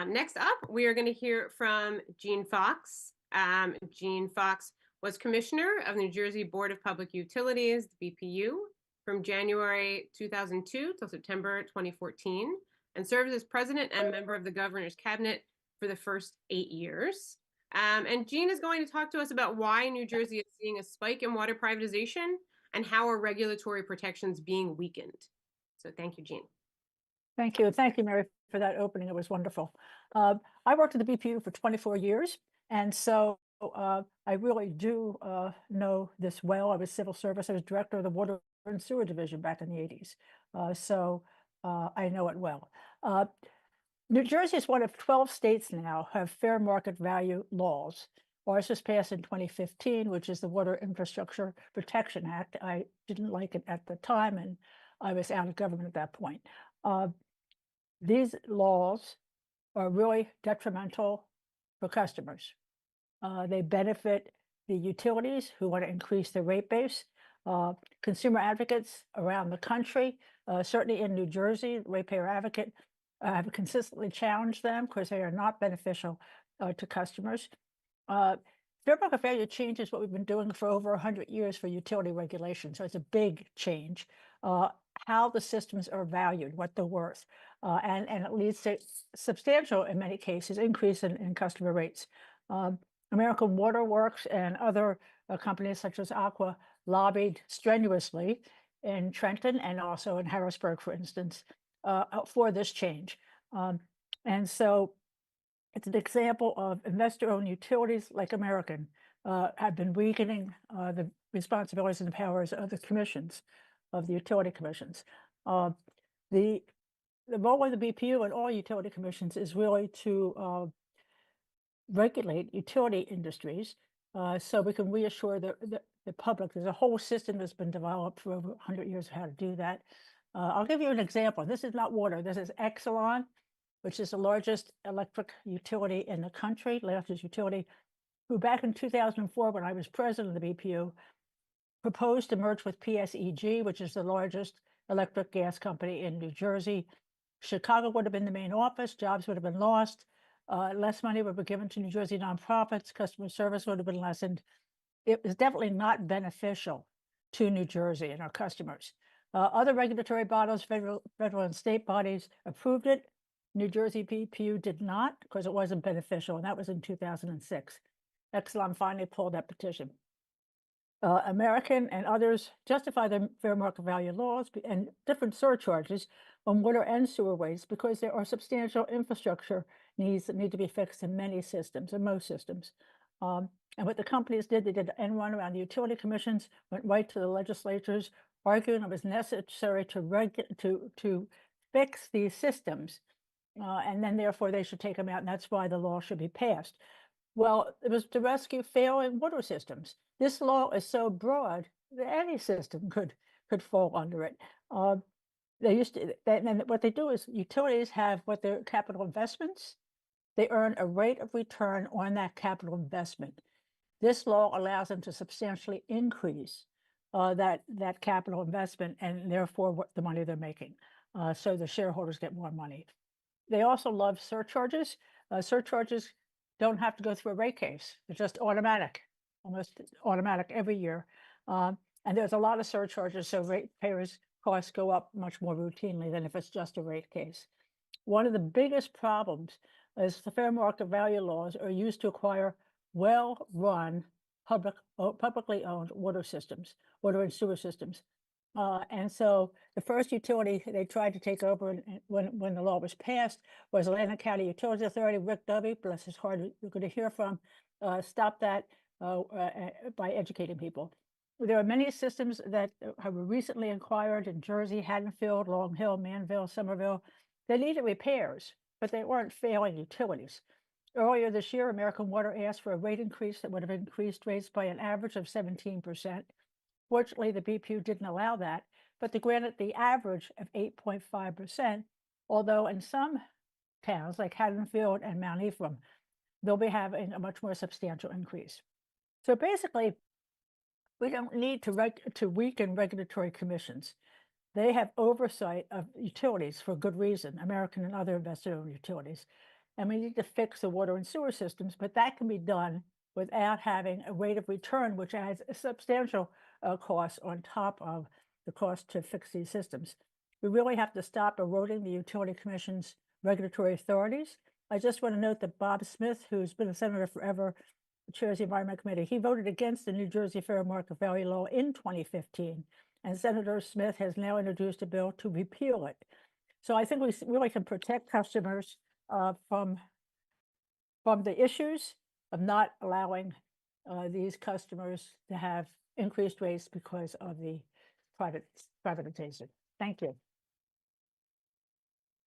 Next up, we are going to hear from Jeanne Fox. Jeanne Fox was Commissioner of New Jersey Board of Public Utilities, the BPU, from January 2002 till September 2014, and served as President and member of the Governor's Cabinet for the first 8 years. And Jeanne is going to talk to us about why New Jersey is seeing a spike in water privatization and how are regulatory protections being weakened. So thank you, Jeanne. Thank you. Thank you, Mary, for that opening. It was wonderful. I worked at the BPU for 24 years, and so I really do know this well. I was civil service. I was director of the Water and Sewer Division back in the 80s. So I know it well. New Jersey is one of 12 states now have fair market value laws. Ours was passed in 2015, which is the Water Infrastructure Protection Act. I didn't like it at the time, and I was out of government at that point. These laws are really detrimental for customers. They benefit the utilities who want to increase their rate base. Consumer advocates around the country, certainly in New Jersey, the ratepayer advocate, have consistently challenged them because they are not beneficial to customers. Fair market value change is what we've been doing for over 100 years for utility regulation. So it's a big change. How the systems are valued, what they're worth, and it leads to substantial, in many cases, increase in customer rates. American Water Works and other companies such as Aqua lobbied strenuously in Trenton and also in Harrisburg, for instance, for this change. And so it's an example of investor-owned utilities like American have been weakening the responsibilities and the powers of the commissions, of the utility commissions. The role of the BPU and all utility commissions is really to regulate utility industries so we can reassure the public. There's a whole system that's been developed for over 100 years of how to do that. I'll give you an example. This is not water. This is Exelon, which is the largest electric utility in the country, largest utility, who back in 2004, when I was president of the BPU, proposed to merge with PSEG, which is the largest electric gas company in New Jersey. Chicago would have been the main office, jobs would have been lost, less money would be given to New Jersey nonprofits, customer service would have been lessened. It was definitely not beneficial to New Jersey and our customers. Other regulatory bodies, federal and state bodies approved it. New Jersey BPU did not because it wasn't beneficial, and that was in 2006. Exelon finally pulled that petition. American and others justify their fair market value laws and different surcharges on water and sewer waste because there are substantial infrastructure needs that need to be fixed in many systems, in most systems. And what the companies did, they did an end run around the utility commissions, went right to the legislatures, arguing it was necessary to fix these systems, and then therefore they should take them out, and that's why the law should be passed. Well, it was to rescue failing water systems. This law is so broad that any system could fall under it. They used to, and what they do is utilities have what their capital investments. They earn a rate of return on that capital investment. This law allows them to substantially increase that capital investment and therefore what the money they're making. So the shareholders get more money. They also love surcharges. Surcharges don't have to go through a rate case. They're just automatic, almost automatic every year. And there's a lot of surcharges, so ratepayers' costs go up much more routinely than if it's just a rate case. One of the biggest problems is the fair market value laws are used to acquire well-run, publicly owned water systems, water and sewer systems. And so the first utility they tried to take over when the law was passed was Atlantic County Utilities Authority. Rick Dovey, bless his heart, you're going to hear from, stopped that by educating people. There are many systems that were recently acquired in Jersey, Haddonfield, Long Hill, Manville, Somerville. They needed repairs, but they weren't failing utilities. Earlier this year, American Water asked for a rate increase that would have increased rates by an average of 17%. Fortunately, the BPU didn't allow that, but they granted the average of 8.5%, although in some towns like Haddonfield and Mount Ephraim, they'll be having a much more substantial increase. So basically, we don't need to weaken regulatory commissions. They have oversight of utilities for good reason, American and other investor-owned utilities. and we need to fix the water and sewer systems, but that can be done without having a rate of return, which adds a substantial cost on top of the cost to fix these systems. We really have to stop eroding the Utility Commission's regulatory authorities. I just want to note that Bob Smith, who's been a senator forever, chairs the Environment Committee, he voted against the New Jersey Fair Market Value Law in 2015, and Senator Smith has now introduced a bill to repeal it. So I think we really can protect customers from the issues of not allowing these customers to have increased rates because of the privatization. Thank you.